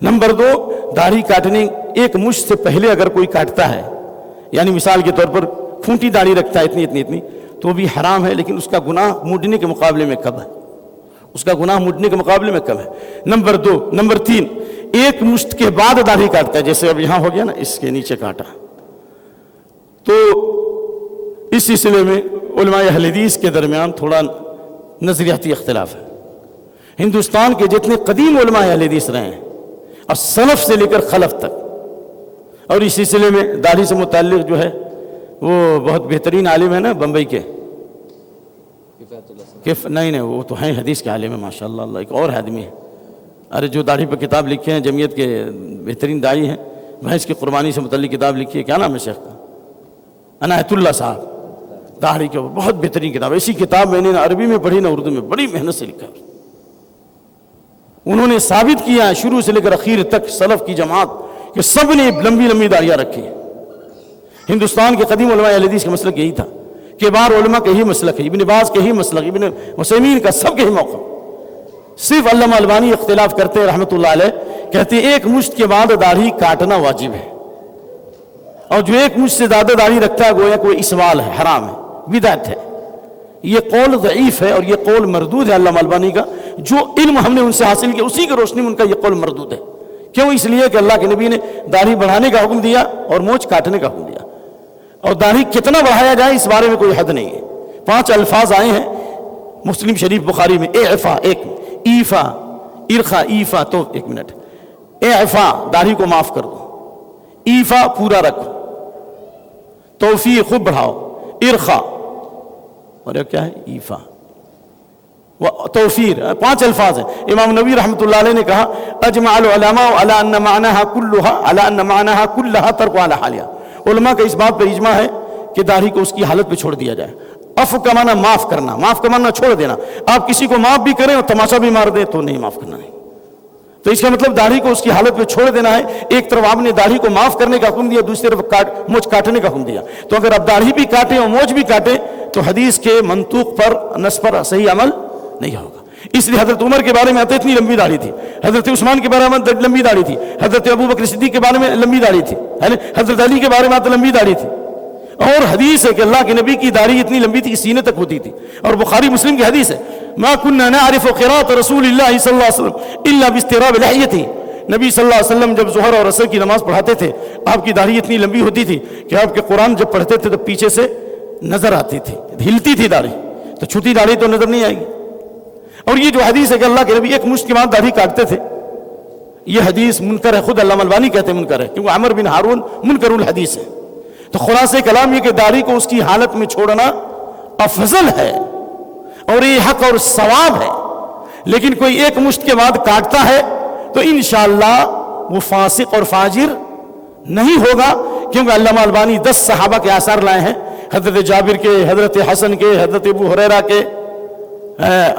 نمبر 2، داڑھی کاٹنے ایک مشت سے پہلے اگر کوئی کاٹتا ہے، یعنی مثال کے طور پر کھونٹی داڑھی رکھتا ہے اتنی تو بھی حرام ہے، لیکن اس کا گناہ مڈنے کے مقابلے میں کم ہے، اس کا گناہ مڈنے کے مقابلے میں کم ہے۔ نمبر 2، نمبر 3، ایک مشت کے بعد داڑھی کاٹتا ہے، جیسے اب یہاں ہو گیا نا، اس کے نیچے کاٹا، تو اس سلسلے میں علماء اہل حدیث کے درمیان تھوڑا نظریاتی اختلاف ہے۔ ہندوستان کے جتنے قدیم علماء اہل حدیث رہے ہیں اور سلف سے لے کر خلف تک، اور اس سلسلے میں داڑھی سے متعلق جو ہے وہ بہت بہترین عالم ہے نا بمبئی کے، نہیں وہ تو ہیں حدیث کے عالم ہے ماشاءاللہ، اللہ ایک اور آدمی ہے، ارے جو داڑھی پر کتاب لکھے ہیں، جمعیت کے بہترین داعی ہیں، بھینس کی قربانی سے متعلق کتاب لکھی ہے، کیا نام ہے شیخ کا؟ عنایت اللہ صاحب، داڑھی کے بہت بہترین کتاب، ایسی کتاب میں نے نہ عربی میں پڑھی نہ اردو میں، بڑی محنت سے لکھا ہے۔ انہوں نے ثابت کیا ہے شروع سے لے کر اخیر تک سلف کی جماعت کہ سب نے لمبی لمبی داڑیاں رکھی ہیں۔ ہندوستان کے قدیم علماء اہل حدیث کا مسلک یہی تھا، کبار علماء کا یہی مسلک ہے، ابن باز کا یہی مسلک، ابن عثیمین کا، سب کا ہی موقع۔ صرف علامہ البانی اختلاف کرتے ہیں رحمۃ اللہ علیہ، کہتے ہیں ایک مشت کے بعد داڑھی کاٹنا واجب ہے، اور جو ایک مشت سے زیادہ داڑھی رکھتا ہے گویا کوئی اسوال ہے، حرام ہے، بدعت ہے۔ یہ قول ضعیف ہے اور یہ قول مردود ہے علامہ البانی کا، جو علم ہم نے ان سے حاصل کیا اسی کی روشنی میں ان کا یہ قول مردود ہے۔ کیوں؟ اس لیے کہ اللہ کے نبی نے داڑھی بڑھانے کا حکم دیا اور مونچھ کاٹنے کا حکم دیا، اور داڑھی کتنا بڑھایا جائے اس بارے میں کوئی حد نہیں ہے۔ 5 الفاظ آئے ہیں مسلم شریف بخاری میں، اعفا، ایک ایفا، ارخا، ایفا، تو ایک منٹ، اعفا داڑھی کو معاف کر دو، ایفا پورا رکھو، توفیر خوب بڑھاؤ، ارخا اور کیا ہے ایفا، توفیر، 5 الفاظ ہیں۔ امام نبی رحمۃ اللہ علیہ نے کہا اجمع العلماء على ان معناها كلها ترك على حالها، علماء کا اس بات پر اجماع ہے کہ داڑھی کو اس کی حالت پہ چھوڑ دیا جائے۔ عفو کا معنی معاف کرنا، معاف کا معنی چھوڑ دینا، آپ کسی کو معاف بھی کریں اور تماشا بھی مار دیں تو نہیں، معاف کرنا نہیں، تو اس کا مطلب داڑھی کو اس کی حالت پہ چھوڑ دینا ہے۔ ایک طرف آپ نے داڑھی کو معاف کرنے کا حکم دیا، دوسری طرف مونچھ کاٹنے کا حکم دیا، تو اگر آپ داڑھی بھی کاٹیں اور مونچھ بھی کاٹیں تو حدیث کے منطوق پر، نص پر صحیح عمل نہیں ہوگا۔ اس لیے حضرت عمر کے بارے میں آتے اتنی لمبی داڑھی تھی، حضرت عثمان کے بارے میں لمبی داڑھی تھی، حضرت ابو بکر صدیق کے بارے میں لمبی داڑھی تھی، حضرت علی کے بارے میں آتے لمبی داڑھی تھی، اور حدیث ہے کہ اللہ کے نبی کی داڑھی اتنی لمبی تھی کہ سینے تک ہوتی تھی، اور بخاری مسلم کی حدیث ہے ما كنا نعرف قراءة رسول اللہ صلی اللہ علیہ وسلم الا باستراب لحیته، نبی صلی اللہ علیہ وسلم جب ظہر اور عصر کی نماز پڑھاتے تھے آپ کی داڑھی اتنی لمبی ہوتی تھی کہ آپ کے قرآن جب پڑھتے تھے تو پیچھے سے نظر آتی تھی، ہلتی تھی داڑھی، تو چھٹی داڑھی تو نظر نہیں آئے گی. اور یہ جو حدیث ہے کہ اللہ کے نبی ایک مشت کے بعد داڑھی کاٹتے تھے، یہ حدیث منکر ہے. خود علامہ البانی کہتے ہیں منکر ہے، کیونکہ عمر بن ہارون منکر الحدیث ہے. تو خلاصہ کلام یہ کہ داڑھی کو اس کی حالت میں چھوڑنا افضل ہے اور یہ حق اور ثواب ہے. لیکن کوئی ایک مشت کے بعد کاٹتا ہے تو انشاءاللہ وہ فاسق اور فاجر نہیں ہوگا، کیونکہ علامہ البانی 10 صحابہ کے آثار لائے ہیں، حضرت جابر کے، حضرت حسن کے، حضرت ابو ہریرہ کے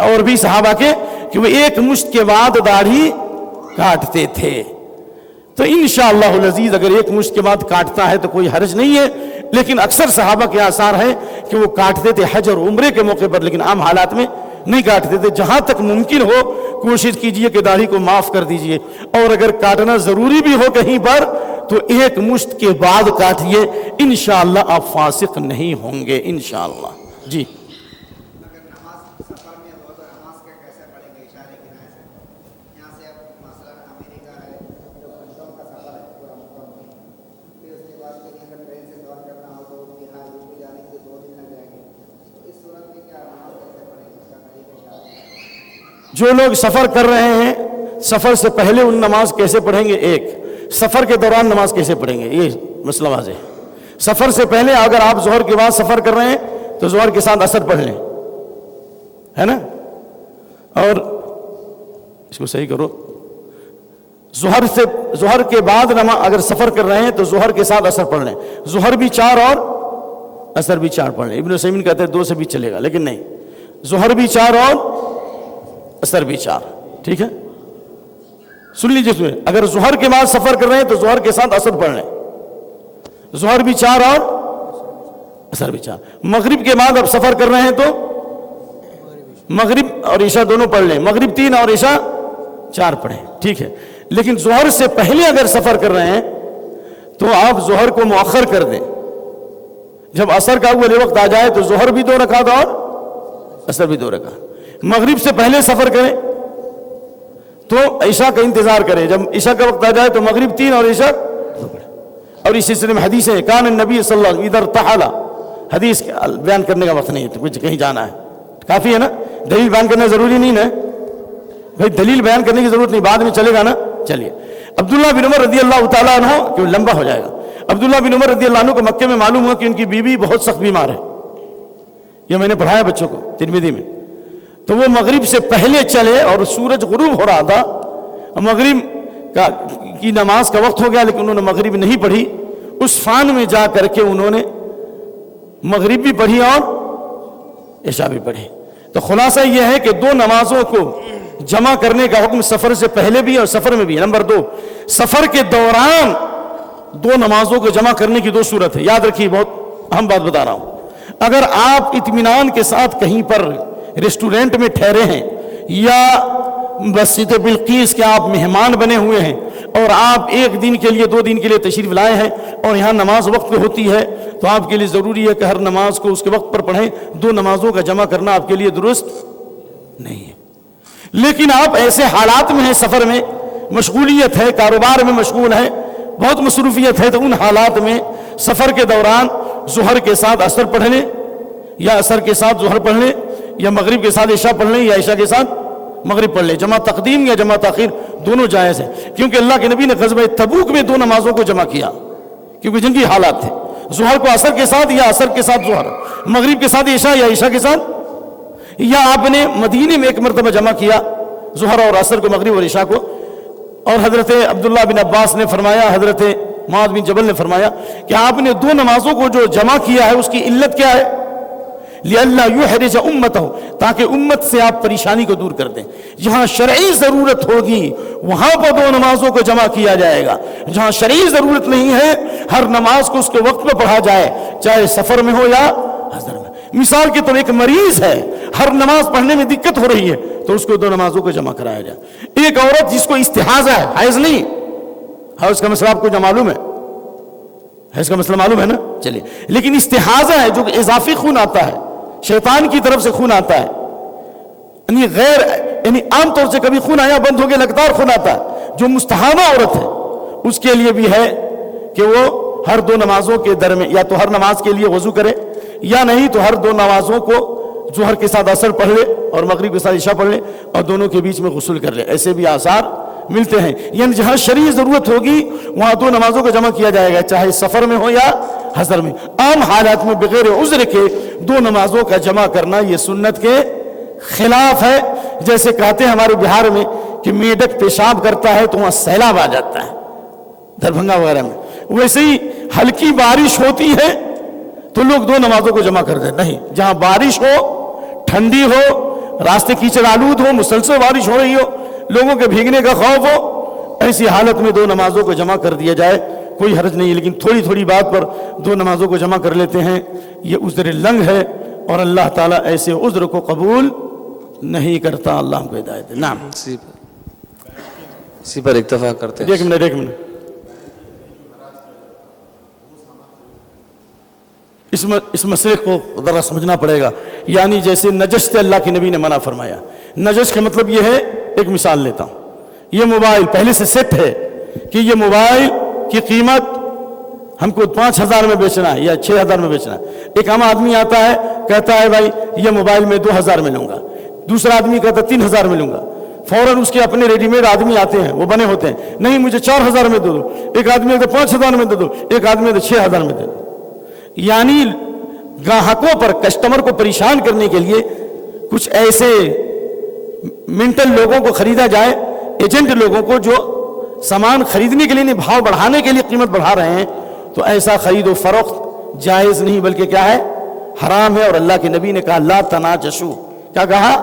اور بھی صحابہ کے، کہ وہ ایک مشت کے بعد داڑھی کاٹتے تھے. تو انشاءاللہ العزیز اگر ایک مشت کے بعد کاٹتا ہے تو کوئی حرج نہیں ہے. لیکن اکثر صحابہ کے آثار ہیں کہ وہ کاٹتے تھے حج اور عمرے کے موقع پر، لیکن عام حالات میں نہیں کاٹتے تھے. جہاں تک ممکن ہو کوشش کیجئے کہ داڑھی کو معاف کر دیجئے، اور اگر کاٹنا ضروری بھی ہو کہیں پر تو ایک مشت کے بعد کاٹئے، انشاءاللہ آپ فاسق نہیں ہوں گے انشاءاللہ. جی جو لوگ سفر کر رہے ہیں، سفر سے پہلے ان نماز کیسے پڑھیں گے؟ ایک سفر کے دوران نماز کیسے پڑھیں گے؟ یہ مسئلہ واضح ہے. سفر سے پہلے اگر آپ ظہر کے بعد سفر کر رہے ہیں تو ظہر کے ساتھ عصر پڑھ لیں، ہے نا؟ اور اس کو صحیح کرو، ظہر کے بعد نماز اگر سفر کر رہے ہیں تو ظہر کے ساتھ عصر پڑھ لیں. ظہر بھی 4 اور عصر بھی 4 پڑھ لیں. ابن عثیمین کہتے ہیں 2 سے بھی چلے گا، لیکن نہیں، ظہر بھی 4 اور عصر بھی 4. ٹھیک ہے، سن لیجیے. اس میں اگر ظہر کے بعد سفر کر رہے ہیں تو ظہر کے ساتھ عصر پڑھ لیں، ظہر بھی 4 اور عصر بھی 4. مغرب کے بعد اب سفر کر رہے ہیں تو مغرب اور عشاء دونوں پڑھ لیں، مغرب 3 اور عشاء 4 پڑھیں. ٹھیک ہے، لیکن ظہر سے پہلے اگر سفر کر رہے ہیں تو آپ ظہر کو مؤخر کر دیں. جب عصر کا اول وقت آ جائے تو ظہر بھی 2 رکعت اور عصر بھی 2 رکعت. مغرب سے پہلے سفر کریں تو عشاء کا انتظار کریں، جب عشاء کا وقت آ جائے تو مغرب 3 اور عشاء 2 پڑھیں. اور اس سلسلے میں حدیث ہے، کان النبی صلی اللہ علیہ وسلم ادھر تحالا. حدیث بیان کرنے کا وقت نہیں ہے تو کچھ کہیں جانا ہے، کافی ہے نا. دلیل بیان کرنا ضروری نہیں نا بھائی، دلیل بیان کرنے کی ضرورت نہیں، بعد میں چلے گا نا. چلیے، عبداللہ بن عمر رضی اللہ تعالیٰ عنہ، کہ لمبا ہو جائے گا. عبداللہ بن عمر رضی اللہ عنہ کو مکے میں معلوم ہوا کہ ان کی بیوی بہت سخت بیمار ہے. یہ میں نے پڑھایا بچوں کو ترمذی میں. تو وہ مغرب سے پہلے چلے اور سورج غروب ہو رہا تھا، مغرب کی نماز کا وقت ہو گیا، لیکن انہوں نے مغرب نہیں پڑھی. اس فان میں جا کر کے انہوں نے مغرب بھی پڑھی اور عشاء بھی پڑھی. تو خلاصہ یہ ہے کہ 2 نمازوں کو جمع کرنے کا حکم سفر سے پہلے بھی اور سفر میں بھی ہے. نمبر 2، سفر کے دوران 2 نمازوں کو جمع کرنے کی 2 صورت ہے. یاد رکھیے، بہت اہم بات بتا رہا ہوں. اگر آپ اطمینان کے ساتھ کہیں پر ریسٹورنٹ میں ٹھہرے ہیں یا مسجد بلقیس کے آپ مہمان بنے ہوئے ہیں اور آپ 1 دن کے لیے 2 دن کے لیے تشریف لائے ہیں اور یہاں نماز وقت پہ ہوتی ہے، تو آپ کے لیے ضروری ہے کہ ہر نماز کو اس کے وقت پر پڑھیں. 2 نمازوں کا جمع کرنا آپ کے لیے درست نہیں ہے. لیکن آپ ایسے حالات میں ہیں، سفر میں مشغولیت ہے، کاروبار میں مشغول ہے، بہت مصروفیت ہے، تو ان حالات میں سفر کے دوران ظہر کے ساتھ عصر پڑھ لیں یا عصر کے ساتھ ظہر پڑھ لیں، یا مغرب کے ساتھ عشاء پڑھ لیں یا عشاء کے ساتھ مغرب پڑھ لیں. جمع تقدیم یا جمع تاخیر دونوں جائز ہیں، کیونکہ اللہ کے نبی نے غزوہ تبوک میں 2 نمازوں کو جمع کیا، کیونکہ جن کی حالات تھے. ظہر کو عصر کے ساتھ یا عصر کے ساتھ ظہر، مغرب کے ساتھ عشاء یا عشاء کے ساتھ، یا آپ نے مدینے میں 1 مرتبہ جمع کیا ظہر اور عصر کو، مغرب اور عشاء کو. اور حضرت عبداللہ بن عباس نے فرمایا، حضرت معاذ بن جبل نے فرمایا کہ آپ نے 2 نمازوں کو جو جمع کیا ہے اس کی علت کیا ہے؟ لِأَلَّا يُحْرِجَ أُمَّتَهُ، تاکہ امت سے آپ پریشانی کو دور کر دیں. جہاں شرعی ضرورت ہوگی وہاں پر 2 نمازوں کو جمع کیا جائے گا. جہاں شرعی ضرورت نہیں ہے ہر نماز کو اس کے وقت پہ پڑھا جائے، چاہے سفر میں ہو یا حضر میں. مثال کے طور ایک مریض ہے، ہر نماز پڑھنے میں دقت ہو رہی ہے تو اس کو 2 نمازوں کو جمع کرایا جائے. ایک عورت جس کو استحاضہ ہے، حیض نہیں، حیض کا مسئلہ آپ کو جو معلوم ہے، حیض کا مسئلہ معلوم ہے نا. چلیے، لیکن استحاضہ ہے جو اضافی خون آتا ہے، شیطان کی طرف سے خون آتا ہے، یعنی عام طور سے کبھی خون آیا بند ہو گیا، لگاتار خون آتا ہے. جو مستحاضہ عورت ہے اس کے لیے بھی ہے کہ وہ ہر 2 نمازوں کے درمیان یا تو ہر نماز کے لیے وضو کرے، یا نہیں تو ہر 2 نمازوں کو ظہر کے ساتھ عصر پڑھ لے اور مغرب کے ساتھ عشاء پڑھ لے اور دونوں کے بیچ میں غسل کر لے. ایسے بھی آثار ملتے ہیں. یعنی جہاں شرعی ضرورت ہوگی وہاں 2 نمازوں کو جمع کیا جائے گا، چاہے سفر میں ہو یا حضر میں. عام حالات میں بغیر عذر کے 2 نمازوں کا جمع کرنا یہ سنت کے خلاف ہے. جیسے کہتے ہیں ہمارے بہار میں کہ میڈک پیشاب کرتا ہے تو وہاں سیلاب آ جاتا ہے، دربھنگا وغیرہ میں. ویسے ہی ہلکی بارش ہوتی ہے تو لوگ 2 نمازوں کو جمع کر دیں. نہیں، جہاں بارش ہو، ٹھنڈی ہو، راستے کیچڑ آلود ہو، مسلسل بارش ہو رہی ہو، لوگوں کے بھیگنے کا خوف ہو، ایسی حالت میں 2 نمازوں کو جمع کر دیا جائے، کوئی حرج نہیں ہے. لیکن تھوڑی تھوڑی بات پر 2 نمازوں کو جمع کر لیتے ہیں، یہ عذر لنگ ہے اور اللہ تعالیٰ ایسے عذر کو قبول نہیں کرتا. اللہ ہم کو ہدایت دے. نعم، اسی پر اکتفا کرتے ہیں. ایک منٹ اس مسئلے کو ذرا سمجھنا پڑے گا. یعنی جیسے نجش سے اللہ کے نبی نے منع فرمایا. نجش کا مطلب یہ ہے، ایک مثال لیتا ہوں. یہ موبائل پہلے سے سیٹ ہے کہ یہ موبائل کی قیمت ہم کو 5,000 میں بیچنا ہے یا 6,000 میں بیچنا ہے. ایک عام آدمی آتا ہے کہتا ہے بھائی یہ موبائل میں 2,000 میں لوں گا. دوسرا آدمی کہتا ہے 3,000 میں لوں گا. فوراً اس کے اپنے ریڈی میڈ آدمی آتے ہیں، وہ بنے ہوتے ہیں، نہیں مجھے 4,000 میں دے دو. ایک آدمی کہتا 5,000 میں دے دو، ایک آدمی کہتا 6,000 میں دے دو. یعنی گاہکوں پر، کسٹمر کو پریشان کرنے کے لیے کچھ ایسے منٹل لوگوں کو خریدا جائے، ایجنٹ لوگوں کو جو سامان خریدنے کے لیے نہیں، بھاؤ بڑھانے کے لیے قیمت بڑھا رہے ہیں. تو ایسا خرید و فروخت جائز نہیں بلکہ کیا ہے، حرام ہے. اور اللہ کے نبی نے کہا لا تناجشو. کیا کہا؟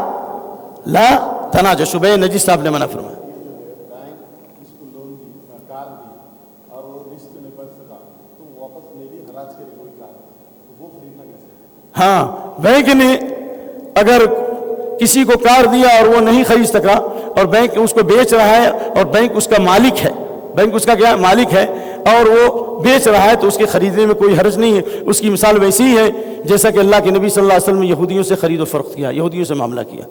لا تناجشو. بے نجس صاحب نے منع فرمایا. ہاں، بینک نے اگر کسی کو کار دیا اور وہ نہیں خرید سکا اور بینک اس کو بیچ رہا ہے اور بینک اس کا مالک ہے، بینک اس کا کیا مالک ہے اور وہ بیچ رہا ہے تو اس کے خریدنے میں کوئی حرج نہیں ہے. اس کی مثال ویسی ہی ہے جیسا کہ اللہ کے نبی صلی اللہ علیہ وسلم نے یہودیوں سے خرید و فروخت کیا، یہودیوں سے معاملہ کیا.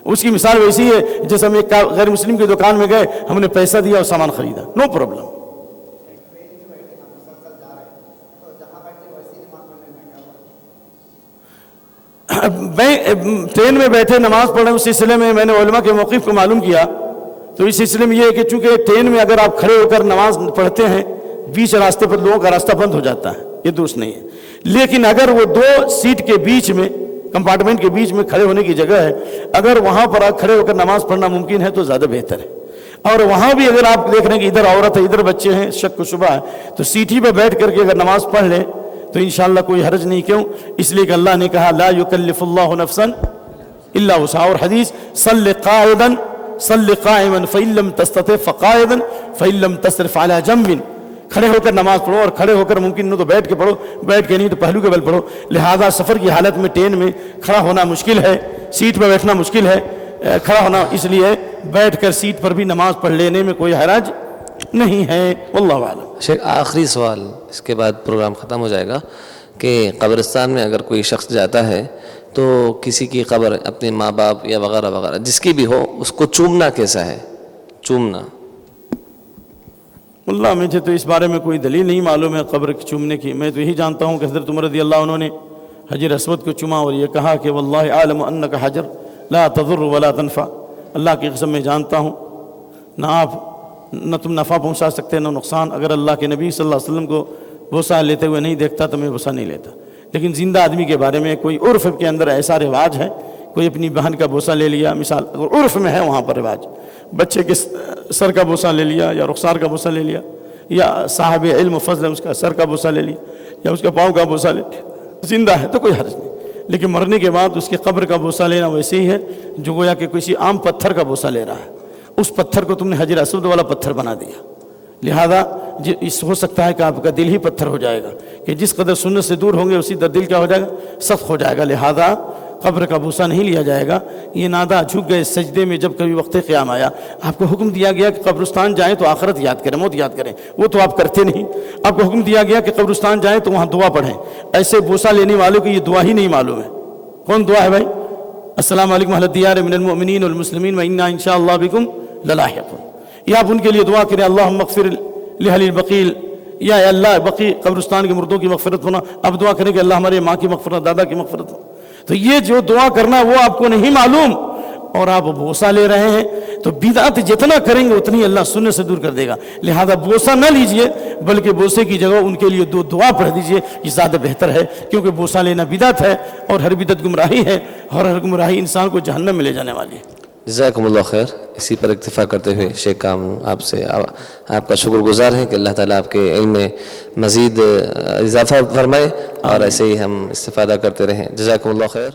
اس کی مثال ویسی ہے جیسے ہم ایک غیر مسلم کی دکان میں گئے، ہم نے پیسہ دیا اور سامان خریدا، نو پرابلم. ٹرین میں بیٹھے نماز پڑھ رہے ہیں، اس سلسلے میں میں نے علماء کے موقف کو معلوم کیا. تو اس سلسلے میں یہ ہے کہ چونکہ ٹرین میں اگر آپ کھڑے ہو کر نماز پڑھتے ہیں، بیچ راستے پر لوگوں کا راستہ بند ہو جاتا ہے، یہ درست نہیں ہے. لیکن اگر وہ 2 سیٹ کے بیچ میں، کمپارٹمنٹ کے بیچ میں کھڑے ہونے کی جگہ ہے، اگر وہاں پر کھڑے ہو کر نماز پڑھنا ممکن ہے تو زیادہ بہتر ہے. اور وہاں بھی اگر آپ دیکھ رہے ہیں کہ ادھر عورت ہے ادھر بچے ہیں، شک و شبہ ہے، تو سیٹھی پہ بیٹھ کر کے اگر نماز پڑھ لیں تو انشاءاللہ کوئی حرج نہیں. کیوں؟ اس لیے کہ اللہ نے کہا لا یکلف اللہ نفسا الا وسعها. اور حدیث صل قاعدا صل قائما فإن لم تستطع فقاعدا فإن لم تصرف على جنب. کھڑے ہو کر نماز پڑھو، اور کھڑے ہو کر ممکن نہ تو بیٹھ کے پڑھو، بیٹھ کے نہیں تو پہلو کے بل پڑھو. لہذا سفر کی حالت میں ٹرین میں کھڑا ہونا مشکل ہے، سیٹ پہ بیٹھنا مشکل ہے، کھڑا ہونا، اس لیے بیٹھ کر سیٹ پر بھی نماز پڑھ لینے میں کوئی حرج نہیں ہے. واللہ اعلم. شیخ آخری سوال، اس کے بعد پروگرام ختم ہو جائے گا، کہ قبرستان میں اگر کوئی شخص جاتا ہے تو کسی کی قبر، اپنے ماں باپ یا وغیرہ وغیرہ جس کی بھی ہو، اس کو چومنا کیسا ہے؟ چومنا اللہ، مجھے تو اس بارے میں کوئی دلیل نہیں معلوم ہے قبر کی چومنے کی. میں تو یہی جانتا ہوں کہ حضرت عمر رضی اللہ عنہ نے حجر اسود کو چوما اور یہ کہا کہ واللہ اعلم انک حجر لا تضر ولا تنفع. اللہ کی قسم میں جانتا ہوں نہ تم نفع پہنچا سکتے نہ نقصان. اگر اللہ کے نبی صلی اللہ علیہ وسلم کو بوسہ لیتے ہوئے نہیں دیکھتا تو میں بوسہ نہیں لیتا. لیکن زندہ آدمی کے بارے میں کوئی عرف کے اندر ایسا رواج ہے، کوئی اپنی بہن کا بوسہ لے لیا، مثال اگر عرف میں ہے وہاں پر رواج، بچے کے سر کا بوسہ لے لیا یا رخسار کا بوسہ لے لیا، یا صاحب علم و فضل اس کا سر کا بوسہ لے لیا یا اس کا پاؤں کا بوسہ لے لیا، زندہ ہے تو کوئی حرج نہیں. لیکن مرنے کے بعد اس کے قبر کا بوسہ لینا ویسے ہی ہے جو گویا کہ کسی عام پتھر کا بوسہ لے رہا ہے. اس پتھر کو تم نے حجر اسود والا پتھر بنا دیا، لہذا ہو سکتا ہے کہ آپ کا دل ہی پتھر ہو جائے گا، کہ جس قدر سنت سے دور ہوں گے اسی طرح دل کیا ہو جائے گا، سخت ہو جائے گا. لہذا قبر کا بوسہ نہیں لیا جائے گا. یہ نادا جھک گئے سجدے میں جب کبھی وقت قیام آیا، آپ کو حکم دیا گیا کہ قبرستان جائیں تو آخرت یاد کریں، موت یاد کریں، وہ تو آپ کرتے نہیں. آپ کو حکم دیا گیا کہ قبرستان جائیں تو وہاں دعا پڑھیں. ایسے بوسہ لینے والوں کو یہ دعا ہی نہیں معلوم ہے. کون دعا ہے بھائی؟ السلام علیکم اہل الدیار من المؤمنین والمسلمین وانا ان شاء اللہ بکم للاحقون. یا آپ ان کے لیے دعا کریں اللہم اغفر لأہل البقیع، یا اللہ بقیع قبرستان کے مردوں کی مغفرت ہونا. اب دعا کریں کہ اللہ ہمارے ماں کی مغفرت، دادا کی مغفرت ہو. تو یہ جو دعا کرنا وہ آپ کو نہیں معلوم اور آپ بوسہ لے رہے ہیں، تو بدعت جتنا کریں گے اتنی اللہ سنت سے دور کر دے گا. لہذا بوسہ نہ لیجئے، بلکہ بوسے کی جگہ ان کے لیے دو دعا پڑھ دیجئے، یہ زیادہ بہتر ہے، کیونکہ بوسہ لینا بدعت ہے اور ہر بدعت گمراہی ہے، اور ہر گمراہی انسان کو جہنم میں لے جانے والی ہے. جزاکم اللہ خیر. اسی پر اکتفا کرتے ہوئے شیخ کام آپ سے آپ کا شکر گزار ہیں کہ اللہ تعالیٰ آپ کے علم میں مزید اضافہ فرمائے اور ایسے ہی ہم استفادہ کرتے رہیں. جزاکم اللہ خیر.